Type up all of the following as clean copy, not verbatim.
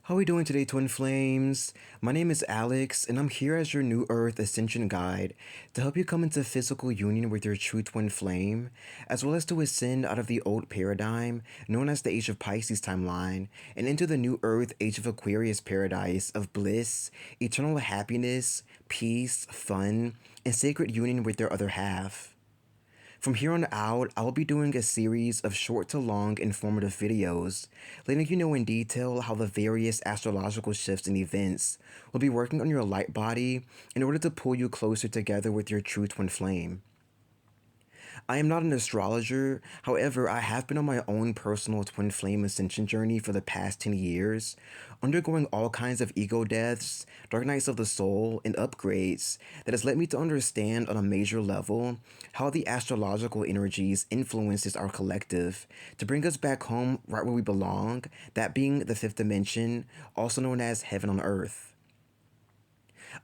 How are we doing today, Twin Flames? My name is Alex, and I'm here as your New Earth Ascension guide to help you come into physical union with your true twin flame, as well as to ascend out of the old paradigm known as the Age of Pisces timeline and into the New Earth Age of Aquarius paradise of bliss, eternal happiness, peace, fun, and sacred union with their other half. From here on out, I will be doing a series of short to long informative videos, letting you know in detail how the various astrological shifts and events will be working on your light body in order to pull you closer together with your true twin flame. I am not an astrologer, however, I have been on my own personal twin flame ascension journey for the past 10 years, undergoing all kinds of ego deaths, dark nights of the soul, and upgrades that has led me to understand on a major level how the astrological energies influences our collective to bring us back home right where we belong, that being the fifth dimension, also known as heaven on earth.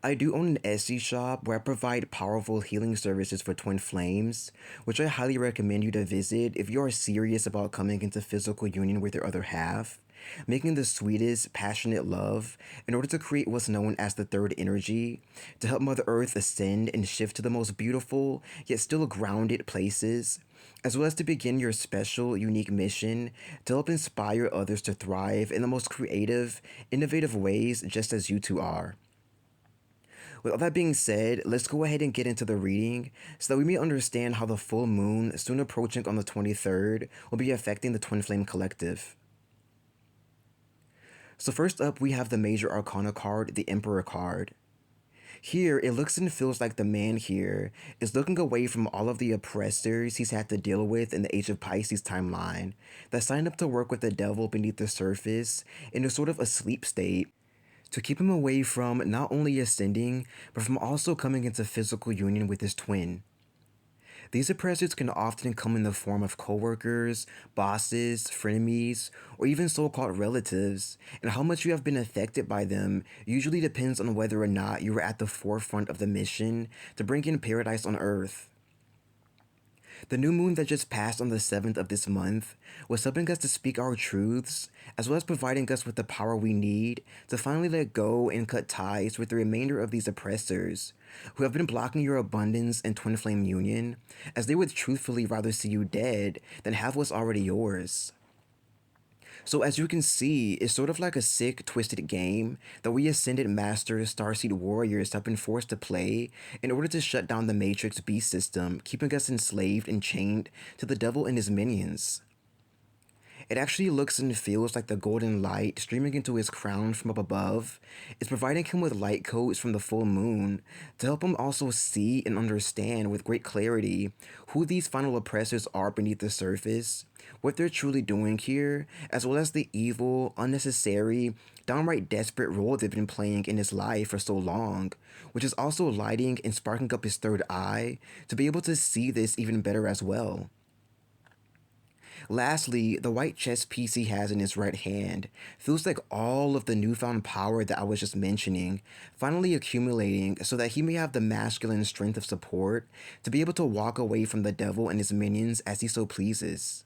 I do own an Etsy shop where I provide powerful healing services for twin flames, which I highly recommend you to visit if you are serious about coming into physical union with your other half, making the sweetest, passionate love in order to create what's known as the third energy, to help Mother Earth ascend and shift to the most beautiful, yet still grounded places, as well as to begin your special, unique mission to help inspire others to thrive in the most creative, innovative ways just as you two are. With all that being said, let's go ahead and get into the reading so that we may understand how the full moon, soon approaching on the 23rd, will be affecting the Twin Flame Collective. So first up, we have the Major Arcana card, the Emperor card. Here, it looks and feels like the man here is looking away from all of the oppressors he's had to deal with in the Age of Pisces timeline that signed up to work with the devil beneath the surface in a sort of a sleep state to keep him away from not only ascending, but from also coming into physical union with his twin. These oppressors can often come in the form of coworkers, bosses, frenemies, or even so-called relatives, and how much you have been affected by them usually depends on whether or not you were at the forefront of the mission to bring in paradise on earth. The new moon that just passed on the 7th of this month was helping us to speak our truths, as well as providing us with the power we need to finally let go and cut ties with the remainder of these oppressors, who have been blocking your abundance and twin flame union, as they would truthfully rather see you dead than have what's already yours. So as you can see, it's sort of like a sick, twisted game that we Ascended Masters, Starseed Warriors have been forced to play in order to shut down the Matrix beast system, keeping us enslaved and chained to the devil and his minions. It actually looks and feels like the golden light streaming into his crown from up above is providing him with light codes from the full moon to help him also see and understand with great clarity who these final oppressors are beneath the surface, what they're truly doing here, as well as the evil, unnecessary, downright desperate role they've been playing in his life for so long, which is also lighting and sparking up his third eye to be able to see this even better as well. Lastly, the white chess piece he has in his right hand feels like all of the newfound power that I was just mentioning finally accumulating so that he may have the masculine strength of support to be able to walk away from the devil and his minions as he so pleases.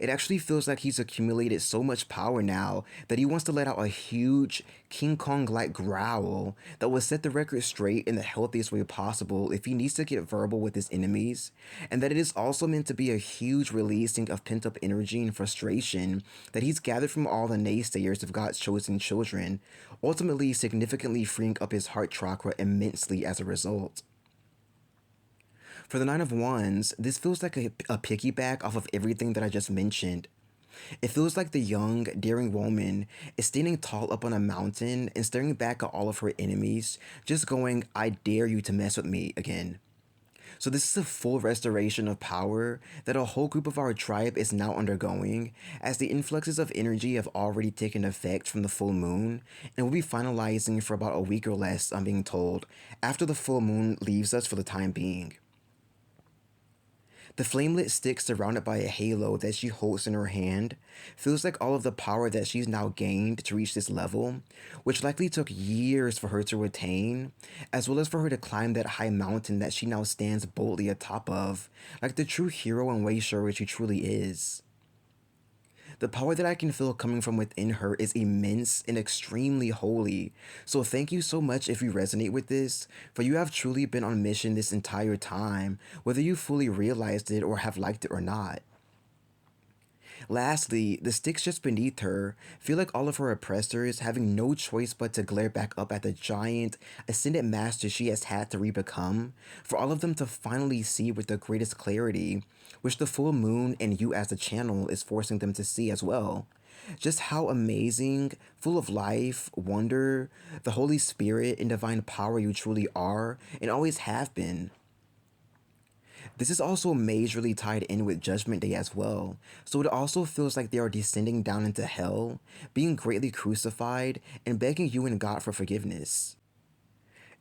It actually feels like he's accumulated so much power now that he wants to let out a huge King Kong-like growl that will set the record straight in the healthiest way possible if he needs to get verbal with his enemies, and that it is also meant to be a huge releasing of pent-up energy and frustration that he's gathered from all the naysayers of God's chosen children, ultimately significantly freeing up his heart chakra immensely as a result. For the Nine of Wands, this feels like a piggyback off of everything that I just mentioned. It feels like the young, daring woman is standing tall up on a mountain and staring back at all of her enemies, just going, "I dare you to mess with me again." So this is a full restoration of power that a whole group of our tribe is now undergoing, as the influxes of energy have already taken effect from the full moon, and will be finalizing for about a week or less, I'm being told, after the full moon leaves us for the time being. The flamelit stick surrounded by a halo that she holds in her hand feels like all of the power that she's now gained to reach this level, which likely took years for her to attain, as well as for her to climb that high mountain that she now stands boldly atop of, like the true hero and way she truly is. The power that I can feel coming from within her is immense and extremely holy. So thank you so much if you resonate with this, for you have truly been on mission this entire time, whether you fully realized it or have liked it or not. Lastly, the sticks just beneath her feel like all of her oppressors having no choice but to glare back up at the giant, ascended master she has had to re-become, for all of them to finally see with the greatest clarity, which the full moon and you as the channel is forcing them to see as well. Just how amazing, full of life, wonder, the Holy Spirit, and divine power you truly are and always have been. This is also majorly tied in with Judgment Day as well, so it also feels like they are descending down into hell, being greatly crucified, and begging you and God for forgiveness.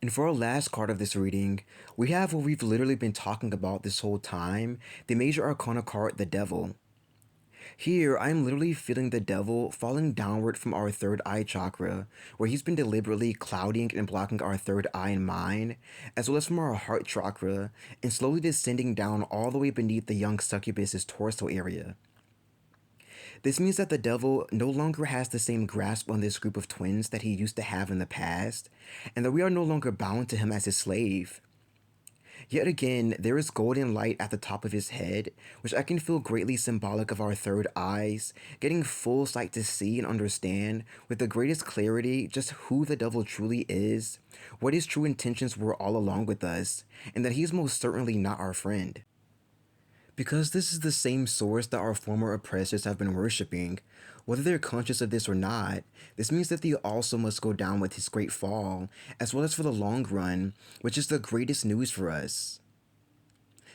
And for our last card of this reading, we have what we've literally been talking about this whole time, the Major Arcana card, the Devil. Here, I am literally feeling the devil falling downward from our third eye chakra, where he's been deliberately clouding and blocking our third eye and mind, as well as from our heart chakra, and slowly descending down all the way beneath the young succubus's torso area. This means that the devil no longer has the same grasp on this group of twins that he used to have in the past, and that we are no longer bound to him as his slave. Yet again, there is golden light at the top of his head, which I can feel greatly symbolic of our third eyes, getting full sight to see and understand with the greatest clarity just who the devil truly is, what his true intentions were all along with us, and that he is most certainly not our friend. Because this is the same source that our former oppressors have been worshipping, whether they're conscious of this or not, this means that they also must go down with his great fall, as well as for the long run, which is the greatest news for us.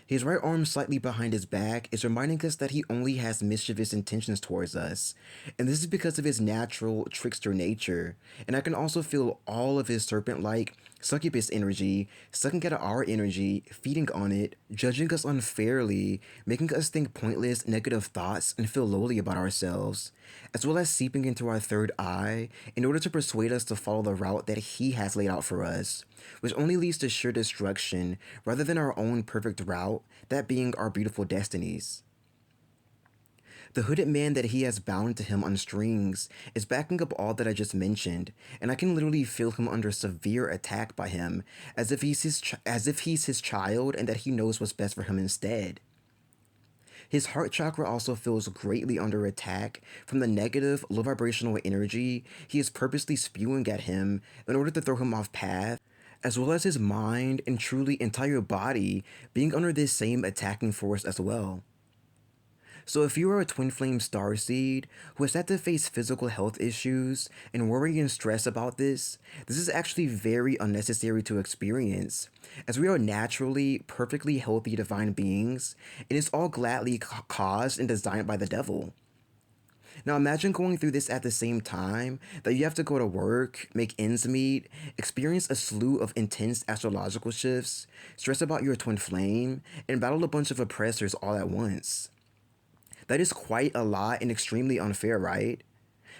His right arm slightly behind his back is reminding us that he only has mischievous intentions towards us, and this is because of his natural trickster nature, and I can also feel all of his serpent-like succubus energy sucking at our energy, feeding on it, judging us unfairly, making us think pointless, negative thoughts, and feel lowly about ourselves, as well as seeping into our third eye in order to persuade us to follow the route that he has laid out for us, which only leads to sheer destruction rather than our own perfect route, that being our beautiful destinies. The hooded man that he has bound to him on strings is backing up all that I just mentioned, and I can literally feel him under severe attack by him, as if he's his child and that he knows what's best for him instead. His heart chakra also feels greatly under attack from the negative, low vibrational energy he is purposely spewing at him in order to throw him off path, as well as his mind and truly entire body being under this same attacking force as well. So if you are a twin flame starseed who has had to face physical health issues and worry and stress about this is actually very unnecessary to experience, as we are naturally perfectly healthy divine beings, and it's all gladly caused and designed by the devil. Now imagine going through this at the same time that you have to go to work, make ends meet, experience a slew of intense astrological shifts, stress about your twin flame, and battle a bunch of oppressors all at once. That is quite a lot and extremely unfair, right?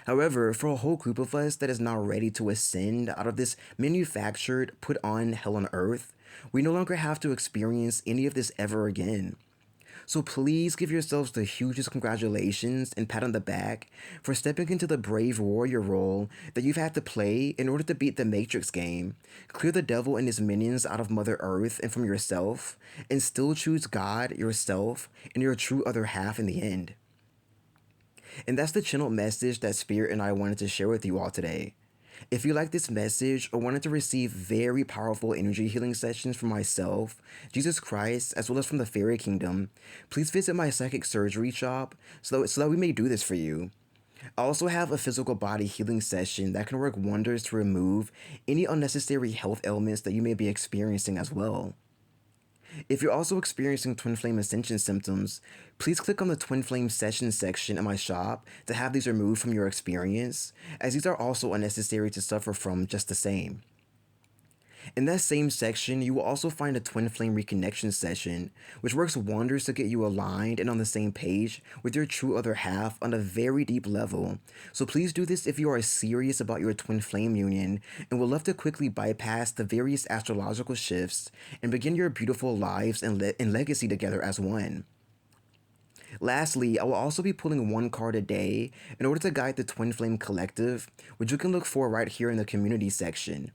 However, for a whole group of us that is now ready to ascend out of this manufactured, put on hell on earth, we no longer have to experience any of this ever again. So please give yourselves the hugest congratulations and pat on the back for stepping into the brave warrior role that you've had to play in order to beat the Matrix game, clear the devil and his minions out of Mother Earth and from yourself, and still choose God, yourself, and your true other half in the end. And that's the channel message that Spirit and I wanted to share with you all today. If you like this message or wanted to receive very powerful energy healing sessions from myself, Jesus Christ, as well as from the Fairy Kingdom, please visit my psychic surgery shop so that we may do this for you. I also have a physical body healing session that can work wonders to remove any unnecessary health ailments that you may be experiencing as well. If you're also experiencing twin flame ascension symptoms, please click on the twin flame session section in my shop to have these removed from your experience, as these are also unnecessary to suffer from just the same. In that same section, you will also find a twin flame reconnection session, which works wonders to get you aligned and on the same page with your true other half on a very deep level. So please do this if you are serious about your twin flame union and would love to quickly bypass the various astrological shifts and begin your beautiful lives and legacy together as one. Lastly, I will also be pulling one card a day in order to guide the Twin Flame Collective, which you can look for right here in the community section.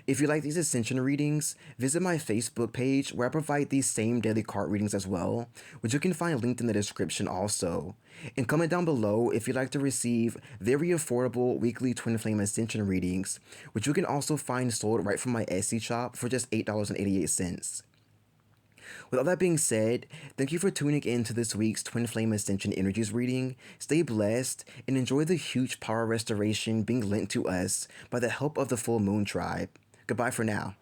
If you like these Ascension readings, visit my Facebook page where I provide these same daily card readings as well, which you can find linked in the description also. And comment down below if you'd like to receive very affordable weekly Twin Flame Ascension readings, which you can also find sold right from my Etsy shop for just $8.88. With all that being said, thank you for tuning in to this week's Twin Flame Ascension Energies reading. Stay blessed and enjoy the huge power restoration being lent to us by the help of the Full Moon Tribe. Goodbye for now.